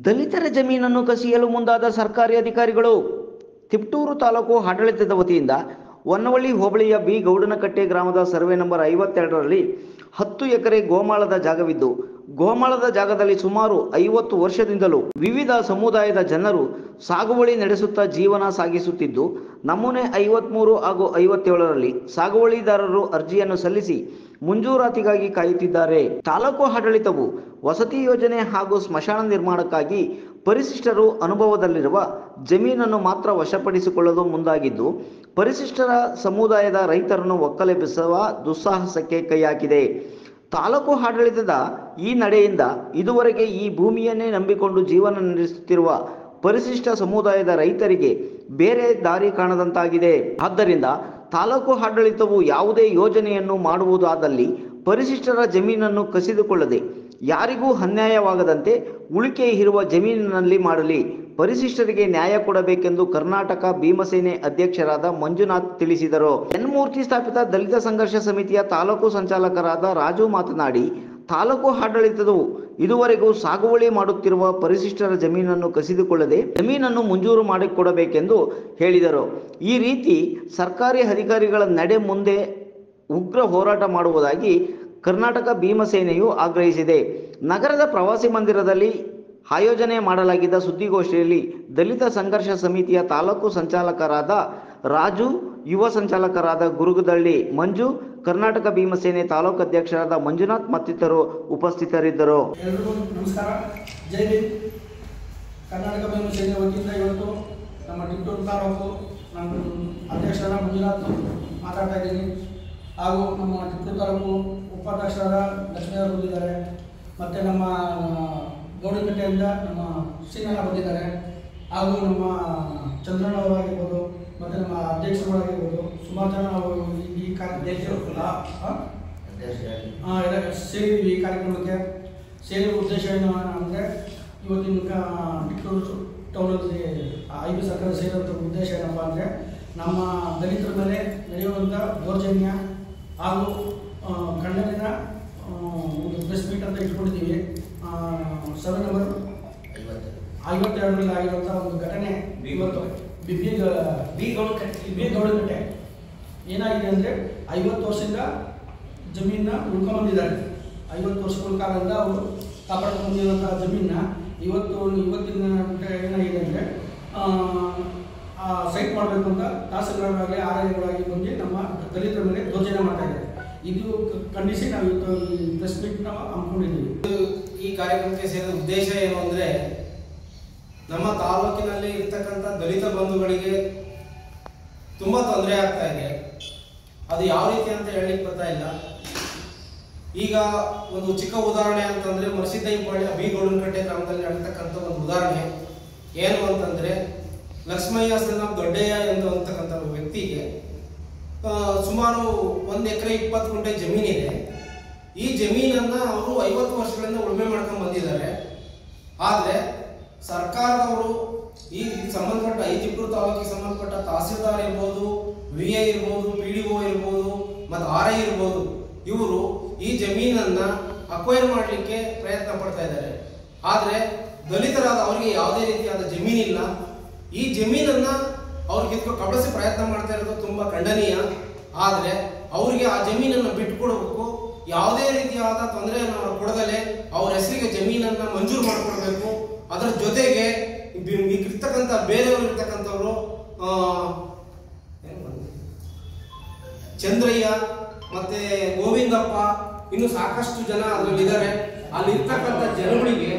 ದಲಿತರ ಜಮೀನನ್ನು ಕಸಿಯಲು ಮುಂದಾದ ಸರ್ಕಾರಿ ಅಧಿಕಾರಿಗಳು. ತಿಪಟೂರು ತಾಲೂಕು ಆಡಳಿತದ ವತಿಯಿಂದ ಹೊನ್ನವಳ್ಳಿ ಹೋಬಳಿಯ ಬಿ ಗೌಡನಕಟ್ಟೆ ಗ್ರಾಮದ ಸರ್ವೆ ನಂಬರ್ 52ರಲ್ಲಿ 10 ಎಕರೆ ಗೋಮಾಳದ ಜಾಗವಿದ್ದು, ಗೋಮಾಳದ ಜಾಗದಲ್ಲಿ ಸುಮಾರು 50 ವರ್ಷದಿಂದಲೂ ವಿವಿಧ ಸಮುದಾಯದ ಜನರು ಸಾಗುವಳಿ ನಡೆಸುತ್ತಾ ಜೀವನ ಸಾಗಿಸುತ್ತಿದ್ದು, ನಮೂನೆ 53 ಹಾಗೂ 57ರಲ್ಲಿ ಸಾಗುವಳಿದಾರರು ಅರ್ಜಿಯನ್ನು ಸಲ್ಲಿಸಿ ಮಂಜೂರಾತಿಗಾಗಿ ಕಾಯುತ್ತಿದ್ದಾರೆ. ತಾಲೂಕು ಆಡಳಿತವು ವಸತಿ ಯೋಜನೆ ಹಾಗೂ ಸ್ಮಶಾನ ನಿರ್ಮಾಣಕ್ಕಾಗಿ ಪರಿಶಿಷ್ಟರು ಅನುಭವದಲ್ಲಿರುವ ಜಮೀನನ್ನು ಮಾತ್ರ ವಶಪಡಿಸಿಕೊಳ್ಳಲು ಮುಂದಾಗಿದ್ದು, ಪರಿಶಿಷ್ಟರ ಸಮುದಾಯದ ರೈತರನ್ನು ಒಕ್ಕಲೆಬ್ಬಿಸುವ ದುಸ್ಸಾಹಸಕ್ಕೆ ಕೈ ಹಾಕಿದೆ. ತಾಲೂಕು ಆಡಳಿತದ ಈ ನಡೆಯಿಂದ ಇದುವರೆಗೆ ಈ ಭೂಮಿಯನ್ನೇ ನಂಬಿಕೊಂಡು ಜೀವನ ನಡೆಸುತ್ತಿರುವ ಪರಿಶಿಷ್ಟ ಸಮುದಾಯದ ರೈತರಿಗೆ ಬೇರೆ ದಾರಿ ಕಾಣದಂತಾಗಿದೆ. ಆದ್ದರಿಂದ ತಾಲೂಕು ಆಡಳಿತವು ಯಾವುದೇ ಯೋಜನೆಯನ್ನು ಮಾಡುವುದಾದಲ್ಲಿ ಪರಿಶಿಷ್ಟರ ಜಮೀನನ್ನು ಕಸಿದುಕೊಳ್ಳದೆ ಯಾರಿಗೂ ಅನ್ಯಾಯವಾಗದಂತೆ ಉಳಿಕೆ ಇರುವ ಜಮೀನಿನಲ್ಲಿ ಮಾಡಲಿ. ಪರಿಶಿಷ್ಟರಿಗೆ ನ್ಯಾಯ ಕೊಡಬೇಕೆಂದು ಕರ್ನಾಟಕ ಭೀಮಸೇನೆ ಅಧ್ಯಕ್ಷರಾದ ಮಂಜುನಾಥ್ ತಿಳಿಸಿದರು. ಎನ್ಮೂರ್ತಿ ಸ್ಥಾಪಿತ ದಲಿತ ಸಂಘರ್ಷ ಸಮಿತಿಯ ತಾಲೂಕು ಸಂಚಾಲಕರಾದ ರಾಜು ಮಾತನಾಡಿ, ತಾಲೂಕು ಆಡಳಿತವು ಇದುವರೆಗೂ ಸಾಗುವಳಿ ಮಾಡುತ್ತಿರುವ ಪರಿಶಿಷ್ಟರ ಜಮೀನನ್ನು ಕಸಿದುಕೊಳ್ಳದೆ ಜಮೀನನ್ನು ಮಂಜೂರು ಮಾಡಿಕೊಡಬೇಕೆಂದು ಹೇಳಿದರು. ಈ ರೀತಿ ಸರ್ಕಾರಿ ಅಧಿಕಾರಿಗಳ ನಡೆ ಮುಂದೆ ಉಗ್ರ ಹೋರಾಟ ಮಾಡುವುದಾಗಿ ಕರ್ನಾಟಕ ಭೀಮಸೇನೆಯು ಆಗ್ರಹಿಸಿದೆ. ನಗರದ ಪ್ರವಾಸಿ ಮಂದಿರದಲ್ಲಿ ಆಯೋಜನೆ ಮಾಡಲಾಗಿದ್ದ ಸುದ್ದಿಗೋಷ್ಠಿಯಲ್ಲಿ ದಲಿತ ಸಂಘರ್ಷ ಸಮಿತಿಯ ತಾಲೂಕು ಸಂಚಾಲಕರಾದ ರಾಜು, ಯುವ ಸಂಚಾಲಕರಾದ ಗುರುಗದಳ್ಳಿ ಮಂಜು, ಕರ್ನಾಟಕ ಭೀಮಸೇನೆ ತಾಲೂಕು ಅಧ್ಯಕ್ಷರಾದ ಮಂಜುನಾಥ್ ಮತ್ತಿತರರು ಉಪಸ್ಥಿತರಿದ್ದರು. ಎಲ್ಲರಿಗೂ ನಮಸ್ಕಾರ, ಜೈ ಭೀಮ್. ಕರ್ನಾಟಕ ಭೀಮಸೇನೆ ವತಿಯಿಂದ ಇವತ್ತು ನಮ್ಮ ತಿಪಟೂರು ತಾಲೂಕು ನಮ್ಮ ಅಧ್ಯಕ್ಷರಾದ ಮಂಜುನಾಥ್ ಮಾತಾಡ್ತಾ ಇದ್ದೀನಿ. ಹಾಗೂ ನಮ್ಮ ತಿಪಟೂರು ತಾಲೂಕು ಉಪಾಧ್ಯಕ್ಷರಾದ ಲಕ್ಷ್ಮೀಧರ್ ಬಂದಿದ್ದಾರೆ. ಮತ್ತು ನಮ್ಮ ಗೌಡನಕಟ್ಟೆಯಿಂದ ನಮ್ಮ ಶ್ರೀನಾಥ ಬಂದಿದ್ದಾರೆ. ಹಾಗೂ ನಮ್ಮ ಚಂದ್ರಣ್ಣ ಅವರಾಗಿರ್ಬೋದು, ಮತ್ತು ನಮ್ಮ ಅಧ್ಯಕ್ಷರಾಗಿರ್ಬೋದು, ಸುಮಾರು ಜನ ಈ ಸೇರಿದ್ವಿ. ಈ ಕಾರ್ಯಕ್ರಮಕ್ಕೆ ಸೇರುವ ಉದ್ದೇಶ ಏನು ಅಂದರೆ, ಇವತ್ತಿನ ತಿಪಟೂರು ಟೌನಲ್ಲಿ IB ಸರ್ಕಾರ ಸೇರುವಂಥ ಉದ್ದೇಶ ಏನಪ್ಪ ಅಂದರೆ, ನಮ್ಮ ದಲಿತರ ಮೇಲೆ ನಡೆಯುವಂಥ ದೌರ್ಜನ್ಯ ಹಾಗೂ ಖಂಡನೆಯ ಒಂದು ಪ್ರೆಸ್ ಮೀಟ್ ಅಂತ ಇಟ್ಕೊಂಡಿದ್ದೀವಿ. ಸರ್ವೆ ನಂಬರ್ 52ರಲ್ಲಿ ಆಗಿರುವಂಥ ಒಂದು ಘಟನೆ ಇವತ್ತು ಬಿ ಗೌಡನಕಟ್ಟೆ ಏನಾಗಿದೆ ಅಂದರೆ, 50 ವರ್ಷದಿಂದ ಜಮೀನನ್ನ ಉಳ್ಕೊಂಡ್ಬಂದಿದ್ದಾರೆ. 50 ವರ್ಷಗಳ ಕಾಲದಿಂದ ಅವರು ಕಾಪಾಡ್ಕೊಂಡು ಬಂದಿರುವಂಥ ಜಮೀನನ್ನ ಇವತ್ತಿನ ಏನಾಗಿದೆ ಅಂದರೆ, ಸೈಟ್ ಮಾಡಬೇಕು ಅಂತ ತಹಸೀಲ್ದಾರರಾಗಲಿ RIಗಳಾಗಿ ಬಂದು ನಮ್ಮ ದಲಿತರ ಮೇಲೆ ದೌರ್ಜನ್ಯ ಮಾಡ್ತಾ ಇದ್ದಾರೆ. ಇದು ಖಂಡಿಸಿ ನಾವು ಇವತ್ತು ಈ ಪ್ರೆಸ್ ಮೀಟ್ ನಾವು ಹಮ್ಮಿಕೊಂಡಿದ್ದೀವಿ. ಈ ಕಾರ್ಯಕ್ರಮಕ್ಕೆ ಸೇರಿದ ಉದ್ದೇಶ ಏನು ಅಂದರೆ, ನಮ್ಮ ತಾಲೂಕಿನಲ್ಲಿ ಇರ್ತಕ್ಕಂಥ ದಲಿತ ಬಂಧುಗಳಿಗೆ ತುಂಬ ತೊಂದರೆ ಆಗ್ತಾ ಇದೆ. ಅದು ಯಾವ ರೀತಿ ಅಂತ ಹೇಳಲಿಕ್ಕೆ ಬರ್ತಾ ಇಲ್ಲ. ಈಗ ಒಂದು ಚಿಕ್ಕ ಉದಾಹರಣೆ ಅಂತಂದರೆ, ಮರಸಿದ್ದೈಪಾಳ್ಯ ಬಿ ಗೌಡನಕಟ್ಟೆ ಗ್ರಾಮದಲ್ಲಿ ನಡೆತಕ್ಕಂಥ ಒಂದು ಉದಾಹರಣೆ ಏನು ಅಂತಂದರೆ, ಲಕ್ಷ್ಮಯ್ಯ ಸಣ್ಣ ದೊಡ್ಡಯ್ಯ ಅಂತಕ್ಕಂಥ ವ್ಯಕ್ತಿಗೆ ಸುಮಾರು 1 ಎಕರೆ 20 ಗುಂಟೆ ಜಮೀನಿದೆ. ಈ ಜಮೀನನ್ನು ಅವರು 50 ವರ್ಷಗಳಿಂದ ಉಳುಮೆ ಮಾಡ್ಕೊಂಡು ಬಂದಿದ್ದಾರೆ. ಆದರೆ ಸರ್ಕಾರದವರು ಈ ಸಂಬಂಧಪಟ್ಟ ಈ ತಿಪಟೂರು ತಾಲೂಕಿಗೆ ಸಂಬಂಧಪಟ್ಟ ತಹಸೀಲ್ದಾರ್ ಇರ್ಬೋದು, VA ಇರ್ಬೋದು, PDO ಇರ್ಬೋದು, ಮತ್ತು RI ಇರ್ಬೋದು, ಇವರು ಈ ಜಮೀನನ್ನು ಅಕ್ವೈರ್ ಮಾಡಲಿಕ್ಕೆ ಪ್ರಯತ್ನ ಪಡ್ತಾ ಇದ್ದಾರೆ. ಆದರೆ ದಲಿತರಾದ ಅವರಿಗೆ ಯಾವುದೇ ರೀತಿಯಾದ ಜಮೀನಿಲ್ಲ. ಈ ಜಮೀನನ್ನು ಅವ್ರಿಗೆ ಕಬಳಿಸಿ ಪ್ರಯತ್ನ ಮಾಡ್ತಾ ಇರೋದು ತುಂಬ ಖಂಡನೀಯ. ಆದರೆ ಅವರಿಗೆ ಆ ಜಮೀನನ್ನು ಬಿಟ್ಟುಕೊಡಬೇಕು. ಯಾವುದೇ ರೀತಿಯಾದ ತೊಂದರೆಯನ್ನು ಕೊಡದಲೆ ಅವ್ರ ಹೆಸರಿಗೆ ಜಮೀನನ್ನು ಮಂಜೂರು ಮಾಡಿಕೊಡ್ಬೇಕು. ಅದರ ಜೊತೆಗೆ ಇರ್ತಕ್ಕಂಥ ಬೇರೆಯವರು ಇರ್ತಕ್ಕಂಥವ್ರು ಚಂದ್ರಯ್ಯ ಮತ್ತೆ ಗೋವಿಂದಪ್ಪ, ಇನ್ನು ಸಾಕಷ್ಟು ಜನ ಅದರಲ್ಲಿದ್ದಾರೆ. ಅಲ್ಲಿ ಇರ್ತಕ್ಕಂಥ ಜನಗಳಿಗೆ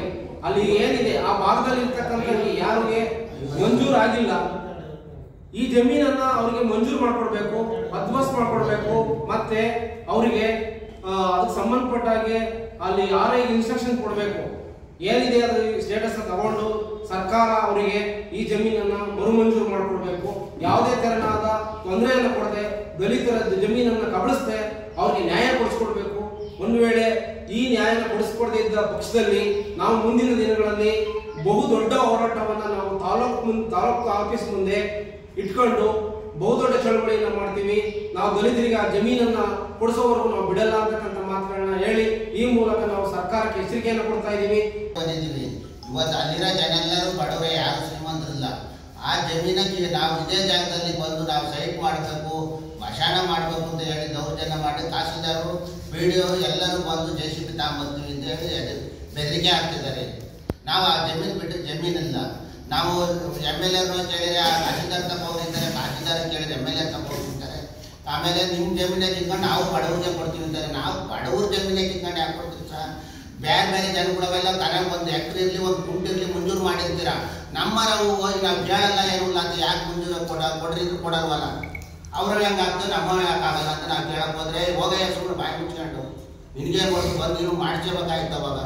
ಅಲ್ಲಿ ಏನಿದೆ ಆ ಭಾಗದಲ್ಲಿ ಇರ್ತಕ್ಕಂಥ ಯಾರಿಗೆ ಮಂಜೂರು ಆಗಿಲ್ಲ, ಈ ಜಮೀನನ್ನ ಅವರಿಗೆ ಮಂಜೂರು ಮಾಡ್ಕೊಡ್ಬೇಕು, ಅದ್ವಸ್ ಮಾಡ್ಕೊಡ್ಬೇಕು. ಮತ್ತೆ ಅವರಿಗೆ ಅದಕ್ಕೆ ಸಂಬಂಧಪಟ್ಟಾಗೆ ಅಲ್ಲಿ RI ಇನ್ಸ್ಟ್ರಕ್ಷನ್ ಕೊಡಬೇಕು. ಏನಿದೆ ಅದ್ರ ಸ್ಟೇಟಸ್ ತಗೊಂಡು ಸರ್ಕಾರ ಅವರಿಗೆ ಈ ಜಮೀನನ್ನ ಮರುಮಂಜೂರು ಮಾಡಿಕೊಡ್ಬೇಕು. ಯಾವುದೇ ತೆರನಾದ ತೊಂದರೆಯನ್ನು ಕೊಡದೆ ದಲಿತರ ಜಮೀನನ್ನು ಕಬಳಿಸದೆ ಅವ್ರಿಗೆ ನ್ಯಾಯ ಕೊಡಿಸ್ಕೊಡ್ಬೇಕು. ಒಂದು ವೇಳೆ ಈ ನ್ಯಾಯನ ಕೊಡಿಸ್ಕೊಡದೇ ಇದ್ದ ಪಕ್ಷದಲ್ಲಿ ನಾವು ಮುಂದಿನ ದಿನಗಳಲ್ಲಿ ಬಹುದೊಡ್ಡ ಹೋರಾಟವನ್ನು ನಾವು ತಾಲೂಕು ಆಫೀಸ್ ಮುಂದೆ ಇಟ್ಕೊಂಡು ಬಹುದೊಡ್ಡ ಚಳವಳಿಯನ್ನು ಮಾಡ್ತೀವಿ. ನಾವು ದಲಿತರಿಗೆ ಆ ಜಮೀನನ್ನ ಕೊಡಿಸೋವರೆಗೂ ನಾವು ಬಿಡಲ್ಲ ಅಂತಕ್ಕಂಥ ಮಾತುಗಳನ್ನ ಹೇಳಿ ಈ ಮೂಲಕ ನಾವು ಸರ್ಕಾರಕ್ಕೆ ಎಚ್ಚರಿಕೆಯನ್ನು ಕೊಡ್ತಾ ಇದ್ದೀವಿ. ಇವತ್ತು ಅಲ್ಲಿರೋ ಜನ ಎಲ್ಲರೂ ಬಡವರೇ, ಯಾರು ಶ್ರೀಮಂತರಿಲ್ಲ. ಆ ಜಮೀನಿಗೆ ನಾವು ಇದೇ ಜಾಗದಲ್ಲಿ ಬಂದು ನಾವು ಸೈಟ್ ಮಾಡಬೇಕು, ಮಶಾನ ಮಾಡಬೇಕು ಅಂತ ಹೇಳಿ ದೌರ್ಜನ್ಯ ಮಾಡಿ ತಹಸೀಲ್ದಾರರು PDO ಎಲ್ಲರೂ ಬಂದು JCB ತಗೊಂಬರ್ತೀವಿ ಅಂತ ಹೇಳಿ ಬೆದರಿಕೆ ಹಾಕ್ತಿದ್ದಾರೆ. ನಾವು ಆ ಜಮೀನು ಬಿಟ್ಟು ಜಮೀನಿಲ್ಲ. ನಾವು MLA ಕೇಳಿದ್ರೆ ತಹಸೀಲ್ದಾರ್ ತಗೊಂಡಿದ್ದಾರೆ, ತಹಸೀಲ್ದಾರ್ ಕೇಳಿದ್ರೆ MLA ತಗೊಂಡಿರ್ತಾರೆ. ಆಮೇಲೆ ನಿಮ್ಮ ಜಮೀನೇ ಕಿತ್ಕೊಂಡು ನಾವು ಬಡವ್ರಿಗೆ ಕೊಡ್ತೀವಿ ಅಂತಾರೆ. ನಾವು ಬಡವ್ರ ಜಮೀನೇ ಕಿತ್ಕೊಂಡು ಯಾಕೆ ಕೊಡ್ತೀವಿ ಸರ್? ಬೇರೆ ಬೇರೆ ಜನಗಳೆಲ್ಲ ತನಗೆ ಒಂದು ಎಕರೆ ಇರಲಿ, ಒಂದು ಗುಂಟು ಇರಲಿ ಮಂಜೂರು ಮಾಡಿರ್ತೀರ. ನಮ್ಮರವು ಹೋಗಿ ನಾವು ಕೇಳಲ್ಲ ಏನಿಲ್ಲ ಅಂತ ಯಾಕೆ ಮಂಜೂರು ಕೊಡ್ರಿದ್ರು ಕೊಡಲ್ವಲ್ಲ? ಅವ್ರಿಗೆ ಹೆಂಗೆ ಆಗ್ತದೆ, ನಮ್ಮ ಯಾಕಾಗಲ್ಲ ಅಂತ ನಾವು ಕೇಳಕ್ಕೆ ಹೋದ್ರೆ ಹೋಗಯ್ಯ ಸುಮ್ಮನೆ ಬಾಯಿ ಮುಚ್ಕೊಂಡು ನಿನಗೆ ಕೊಟ್ಟು ಬಂದು ನೀವು ಮಾಡಿಸ್ಬೇಕಾಯ್ತು ಅವಾಗ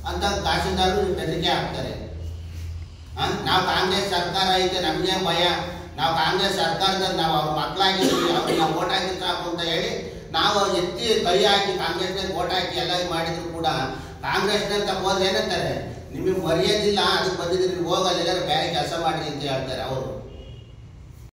ಅಂತ ತಹಸೀಲ್ದಾರರು ಬೆದರಿಕೆ ಹಾಕ್ತಾರೆ. ನಾವು ಕಾಂಗ್ರೆಸ್ ಸರ್ಕಾರ ಐತೆ, ನಮಗೆ ಭಯ. ನಾವು ಕಾಂಗ್ರೆಸ್ ಸರ್ಕಾರದಲ್ಲಿ ನಾವು ಅವ್ರ ಮಕ್ಕಳಾಗಿದ್ದೀವಿ, ಅವ್ರಿಗೆ ನಾವು ಓಟ್ ಹಾಕಿ ಸಾಕು ಅಂತ ಹೇಳಿ ನಾವು ಎತ್ತಿ ಕೈ ಹಾಕಿ ಕಾಂಗ್ರೆಸ್ನಲ್ಲಿ ಓಟ್ ಹಾಕಿ ಎಲ್ಲ ಮಾಡಿದ್ರು ಕೂಡ ಕಾಂಗ್ರೆಸ್ನಲ್ಲಿ ತಗೋದ್ರೆ ಏನಂತಾರೆ, ನಿಮಗೆ ಮರ್ಯಾದಿಲ್ಲ, ಅದಕ್ಕೆ ಬಂದಿದ್ದೀರಿ, ಹೋಗಲ್ಲ, ಬೇರೆ ಕೆಲಸ ಮಾಡಿರಿ ಅಂತ ಹೇಳ್ತಾರೆ ಅವರು.